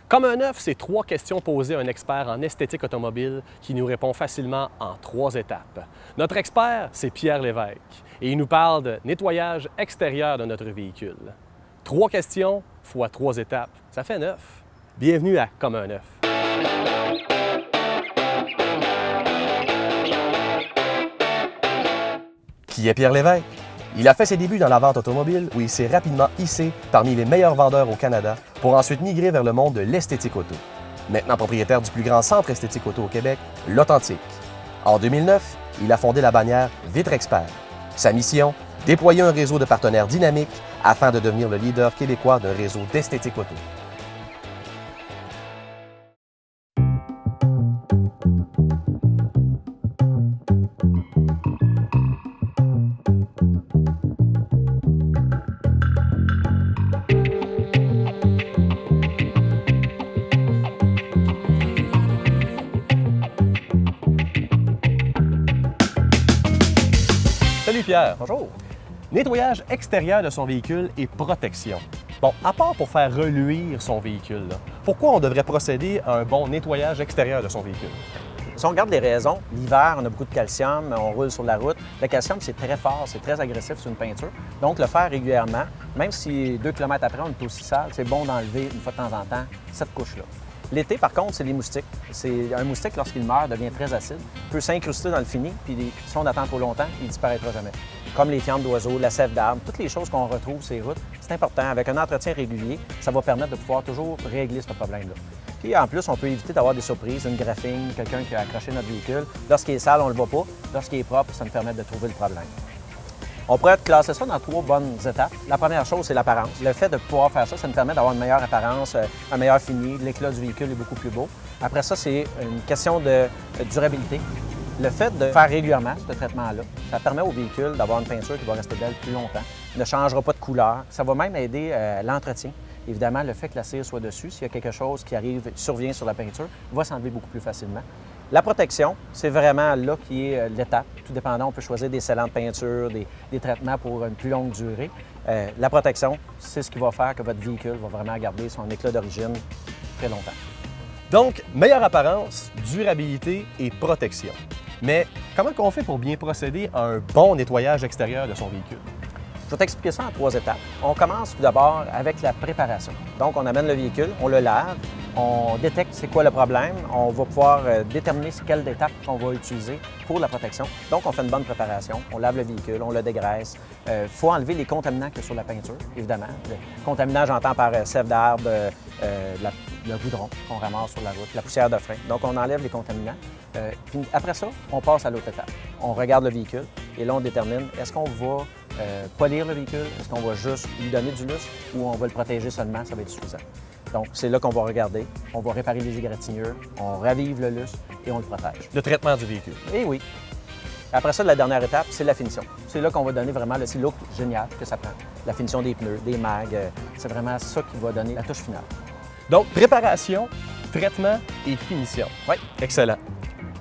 Comme un œuf, c'est 3 questions posées à un expert en esthétique automobile qui nous répond facilement en 3 étapes. Notre expert, c'est Pierre Lévesque et il nous parle de nettoyage extérieur de notre véhicule. 3 questions fois 3 étapes, ça fait 9. Bienvenue à Comme un œuf. Qui est Pierre Lévesque? Il a fait ses débuts dans la vente automobile où il s'est rapidement hissé parmi les meilleurs vendeurs au Canada pour ensuite migrer vers le monde de l'esthétique auto. Maintenant propriétaire du plus grand centre esthétique auto au Québec, l'Authentique. En 2009, il a fondé la bannière Vitre Expert. Sa mission, déployer un réseau de partenaires dynamiques afin de devenir le leader québécois d'un réseau d'esthétique auto. Salut Pierre. Bonjour. Nettoyage extérieur de son véhicule et protection. Bon, à part pour faire reluire son véhicule, pourquoi on devrait procéder à un bon nettoyage extérieur de son véhicule? Si on regarde les raisons, l'hiver, on a beaucoup de calcium, on roule sur la route. Le calcium, c'est très fort, c'est très agressif sur une peinture. Donc, le faire régulièrement, même si 2 km après, on est aussi sale, c'est bon d'enlever une fois de temps en temps cette couche-là. L'été, par contre, c'est les moustiques. Un moustique, lorsqu'il meurt, devient très acide, peut s'incruster dans le fini, puis si on attend trop longtemps, il ne disparaîtra jamais. Comme les fientes d'oiseaux, la sève d'arbre, toutes les choses qu'on retrouve sur les routes, c'est important. Avec un entretien régulier, ça va permettre de pouvoir toujours régler ce problème-là. Puis en plus, on peut éviter d'avoir des surprises, une graphine, quelqu'un qui a accroché notre véhicule. Lorsqu'il est sale, on ne le voit pas. Lorsqu'il est propre, ça nous permet de trouver le problème. On pourrait classer ça dans 3 bonnes étapes. La première chose, c'est l'apparence. Le fait de pouvoir faire ça, ça nous permet d'avoir une meilleure apparence, un meilleur fini, l'éclat du véhicule est beaucoup plus beau. Après ça, c'est une question de durabilité. Le fait de faire régulièrement ce traitement-là, ça permet au véhicule d'avoir une peinture qui va rester belle plus longtemps, ne changera pas de couleur. Ça va même aider l'entretien. Évidemment, le fait que la cire soit dessus, s'il y a quelque chose qui survient sur la peinture, va s'enlever beaucoup plus facilement. La protection, c'est vraiment là qui est l'étape. Tout dépendant, on peut choisir des scellants de peinture, des traitements pour une plus longue durée. La protection, c'est ce qui va faire que votre véhicule va vraiment garder son éclat d'origine très longtemps. Donc, meilleure apparence, durabilité et protection. Mais comment on fait pour bien procéder à un bon nettoyage extérieur de son véhicule? Je vais t'expliquer ça en 3 étapes. On commence tout d'abord avec la préparation. Donc, on amène le véhicule, on le lave, on détecte c'est quoi le problème, on va pouvoir déterminer quelle étape on va utiliser pour la protection. Donc, on fait une bonne préparation, on lave le véhicule, on le dégraisse. Il faut enlever les contaminants qu'il y a sur la peinture, évidemment. Les contaminants, j'entends par sève d'arbre, le goudron qu'on ramasse sur la route, la poussière de frein. Donc, on enlève les contaminants. Puis après ça, on passe à l'autre étape. On regarde le véhicule et là, on détermine est-ce qu'on va polir le véhicule, est-ce qu'on va juste lui donner du lustre ou on va le protéger seulement, ça va être suffisant. Donc, c'est là qu'on va regarder, on va réparer les égratignures, on ravive le lustre et on le protège. Le traitement du véhicule. Eh oui. Après ça, la dernière étape, c'est la finition. C'est là qu'on va donner vraiment le petit look génial que ça prend. La finition des pneus, des mags, c'est vraiment ça qui va donner la touche finale. Donc, préparation, traitement et finition. Oui. Excellent.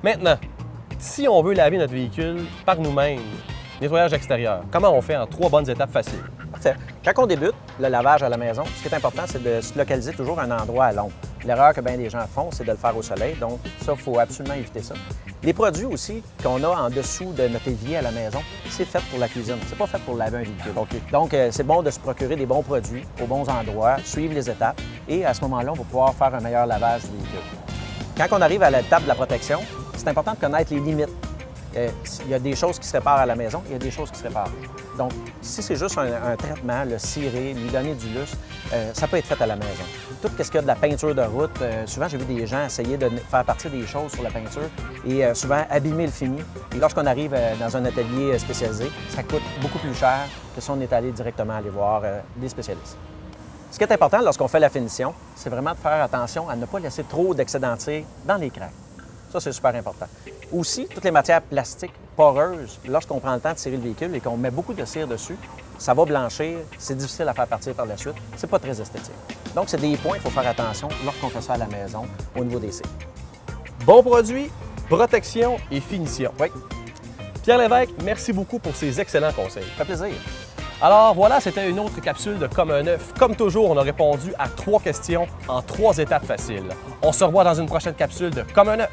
Maintenant, si on veut laver notre véhicule par nous-mêmes, nettoyage extérieur, comment on fait en 3 bonnes étapes faciles? Parfait. Quand on débute le lavage à la maison, ce qui est important, c'est de se localiser toujours un endroit à l'ombre. L'erreur que bien des gens font, c'est de le faire au soleil, donc ça, il faut absolument éviter ça. Les produits aussi qu'on a en dessous de notre évier à la maison, c'est fait pour la cuisine, c'est pas fait pour laver un véhicule. Okay. Donc, c'est bon de se procurer des bons produits aux bons endroits, suivre les étapes, et à ce moment-là, on va pouvoir faire un meilleur lavage du véhicule. Quand on arrive à l'étape de la protection, c'est important de connaître les limites. Il y a des choses qui se réparent à la maison, il y a des choses qui se réparent. Donc, si c'est juste un traitement, le cirer, lui donner du lustre, ça peut être fait à la maison. Tout ce qu'il y a de la peinture de route, souvent j'ai vu des gens essayer de faire partir des choses sur la peinture et souvent abîmer le fini. Et lorsqu'on arrive dans un atelier spécialisé, ça coûte beaucoup plus cher que si on est allé directement aller voir des spécialistes. Ce qui est important lorsqu'on fait la finition, c'est vraiment de faire attention à ne pas laisser trop d'excédent de cire dans les craques. Ça, c'est super important. Aussi, toutes les matières plastiques poreuses, lorsqu'on prend le temps de cirer le véhicule et qu'on met beaucoup de cire dessus, ça va blanchir, c'est difficile à faire partir par la suite, c'est pas très esthétique. Donc, c'est des points qu'il faut faire attention lorsqu'on fait ça à la maison au niveau des cires. Bon produit, protection et finition. Oui. Pierre Lévesque, merci beaucoup pour ces excellents conseils. Ça fait plaisir. Alors voilà, c'était une autre capsule de Comme un œuf. Comme toujours, on a répondu à 3 questions en 3 étapes faciles. On se revoit dans une prochaine capsule de Comme un œuf.